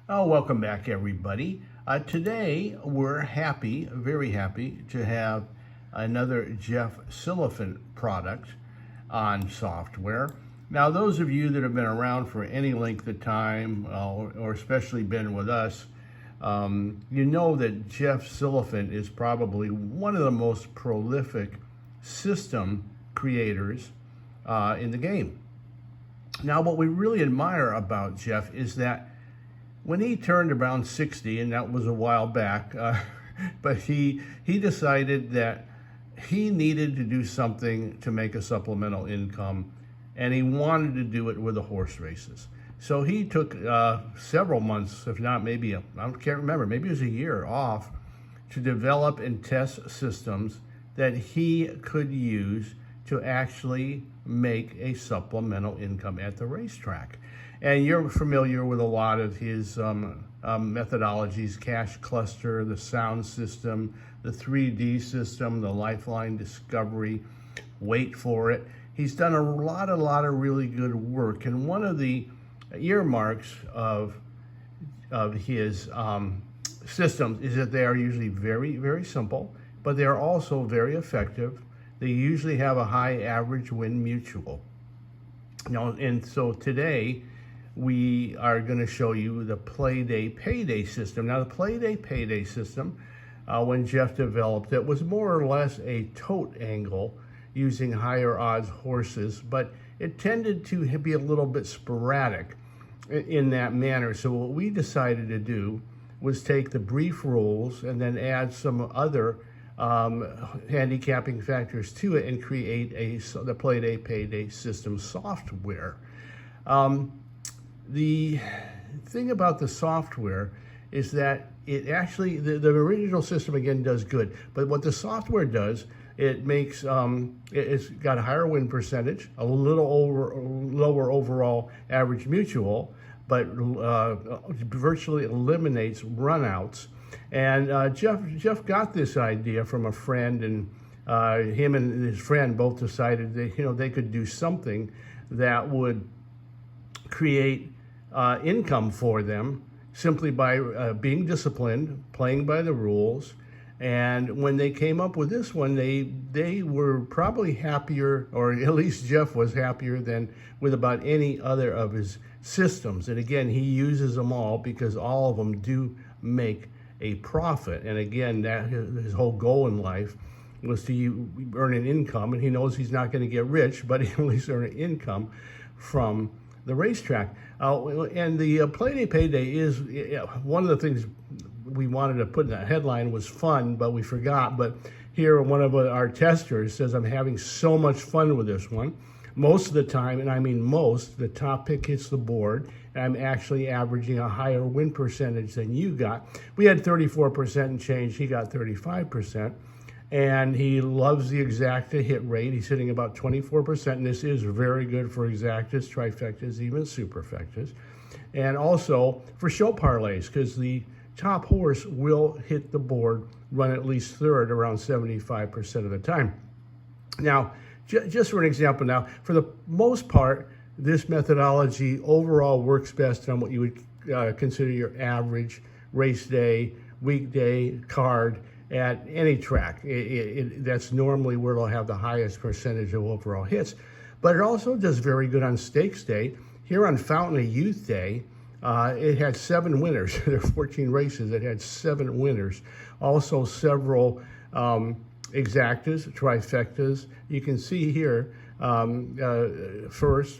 Oh, welcome back, everybody. Today, we're happy, very happy, to have another Jeff Silliphant product on software. Now, those of you that have been around for any length of time, or especially been with us, you know that Jeff Silliphant is probably one of the most prolific system creators in the game. Now, what we really admire about Jeff is that when he turned around 60, and that was a while back, but he decided that he needed to do something to make a supplemental income, and he wanted to do it with the horse races. So he took several months, if not maybe, I can't remember, maybe it was a year off, to develop and test systems that he could use to actually make a supplemental income at the racetrack. And you're familiar with a lot of his methodologies: cash cluster, the sound system, the 3D system, the lifeline discovery. Wait for it. He's done a lot of really good work. And one of the earmarks of his systems is that they are usually very simple, but they are also very effective. They usually have a high average win mutual. And so today, we are going to show you the Playday Payday system. Now, the Playday Payday system, when Jeff developed it, was more or less a tote angle using higher odds horses, but it tended to be a little bit sporadic in that manner. So what we decided to do was take the brief rules and then add some other handicapping factors to it and create the Playday Payday system software. The thing about the software is that it actually, the original system again does good, but what the software does, it makes, it's got a higher win percentage, a little lower overall average mutual, but virtually eliminates runouts. And Jeff got this idea from a friend, and him and his friend both decided that they could do something that would create income for them simply by being disciplined, playing by the rules. And when they came up with this one, they were probably happier, or at least Jeff was happier than with about any other of his systems. And again, he uses them all because all of them do make a profit. And again, that his whole goal in life was to earn an income, and he knows he's not going to get rich, but he at least earn an income from the racetrack. And the Playday Payday is one of the things we wanted to put in that headline was fun, but we forgot. But here, one of our testers says, "I'm having so much fun with this one. Most of the time, and I mean most, the top pick hits the board, and I'm actually averaging a higher win percentage than you got." We had 34% and change. He got 35%. And he loves the exacta hit rate. He's hitting about 24%, and this is very good for exactas, trifectas, even superfectas. And also for show parlays, because the top horse will hit the board, run at least third around 75% of the time. Now, just for an example now, for the most part, this methodology overall works best on what you would consider your average race day, weekday card at any track. That's normally where it'll have the highest percentage of overall hits. But it also does very good on stakes day. Here on Fountain of Youth Day, it had 7 winners. There are 14 races. It had 7 winners. Also several exactas, trifectas. You can see here, here's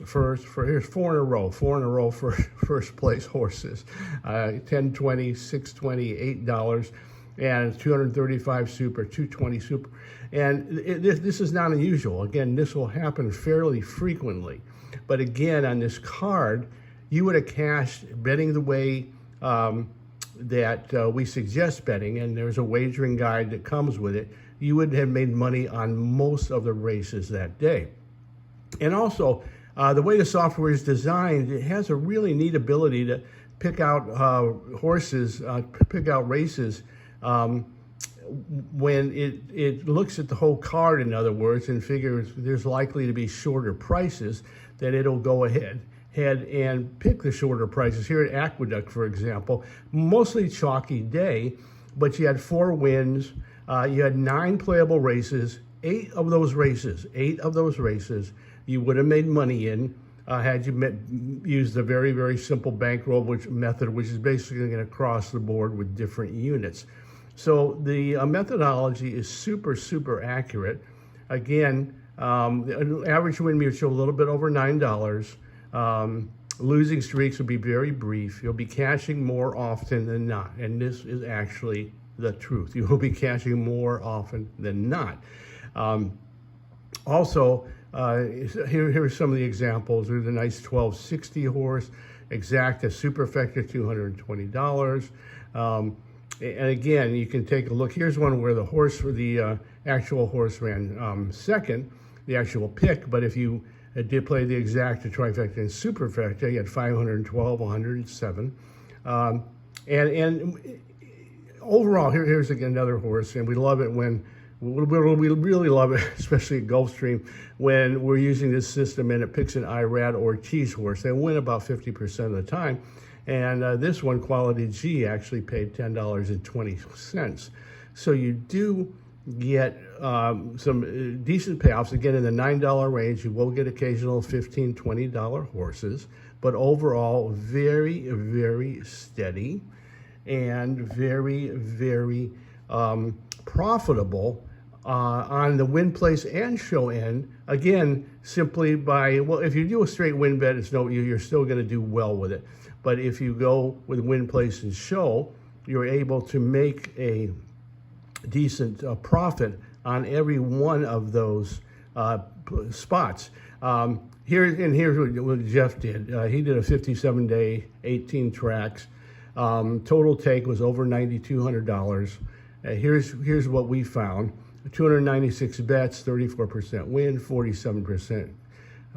4 in a row for first place horses. 10, 20, 620, $8. And 235 super, 220 super. And this is not unusual. Again, this will happen fairly frequently. But again, on this card, you would have cashed betting the way that we suggest betting, and there's a wagering guide that comes with it. You would have made money on most of the races that day. And also, the way the software is designed, it has a really neat ability to pick out horses, pick out races when it looks at the whole card, in other words, and figures there's likely to be shorter prices, that it'll go ahead ahead and pick the shorter prices. Here at Aqueduct, for example, mostly chalky day, but you had 4 wins, you had 9 playable races, 8 of those races, you would have made money in had you used the very, very simple bankroll method, which is basically going to cross the board with different units. So the methodology is super, super accurate. Again, the average win mutual a little bit over $9. Losing streaks will be very brief. You'll be cashing more often than not, and this is actually the truth. You will be cashing more often than not. Also, here are some of the examples. There's a nice 1260 horse, Exacta Superfecta, $220. And again, you can take a look. Here's one where the actual horse ran second, the actual pick. But if you did play the Exacta, Trifecta, and Superfecta, you had 512, 107. And overall, here's again another horse, and we love it when we really love it, especially at Gulfstream, when we're using this system and it picks an IRAD or cheese horse. They win about 50% of the time. And this one, Quality G, actually paid $10.20. So you do get some decent payoffs. Again, in the $9 range, you will get occasional $15, $20 horses. But overall, very, very steady and very, very profitable on the win place and show end. Again, simply by, well, if you do a straight win bet, you're still going to do well with it. But if you go with win place and show, you're able to make a decent profit on every one of those spots. Here's what Jeff did. He did a 57-day, 18 tracks. Total take was over $9,200. Here's what we found. 296 bets, 34% win, 47%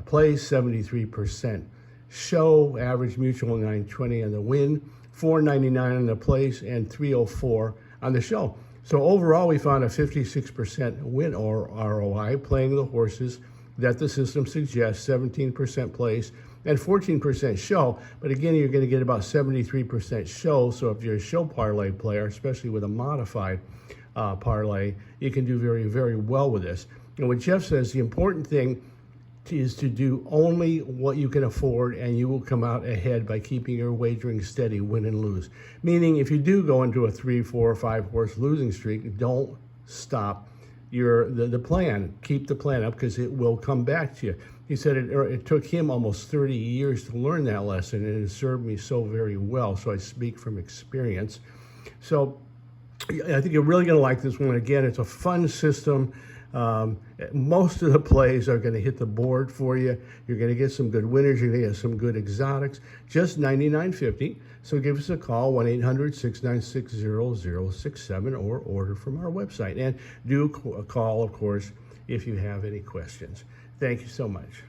place, 73% show, average mutual 920 on the win, 499 on the place, and 304 on the show. So overall, we found a 56% win or ROI playing the horses that the system suggests, 17% place and 14% show. But again, you're going to get about 73% show. So if you're a show parlay player, especially with a modified parlay, you can do very, very well with this. And what Jeff says, the important thing is to do only what you can afford, and you will come out ahead by keeping your wagering steady, win and lose. Meaning, if you do go into a 3, 4, or 5 horse losing streak, don't stop the plan. Keep the plan up, because it will come back to you. He said it took him almost 30 years to learn that lesson, and it has served me so very well. So I speak from experience. So I think you're really going to like this one. Again, it's a fun system. Most of the plays are going to hit the board for you. You're going to get some good winners. You're going to get some good exotics. Just $99.50. So give us a call, 1-800-696-0067, or order from our website. And do call, of course, if you have any questions. Thank you so much.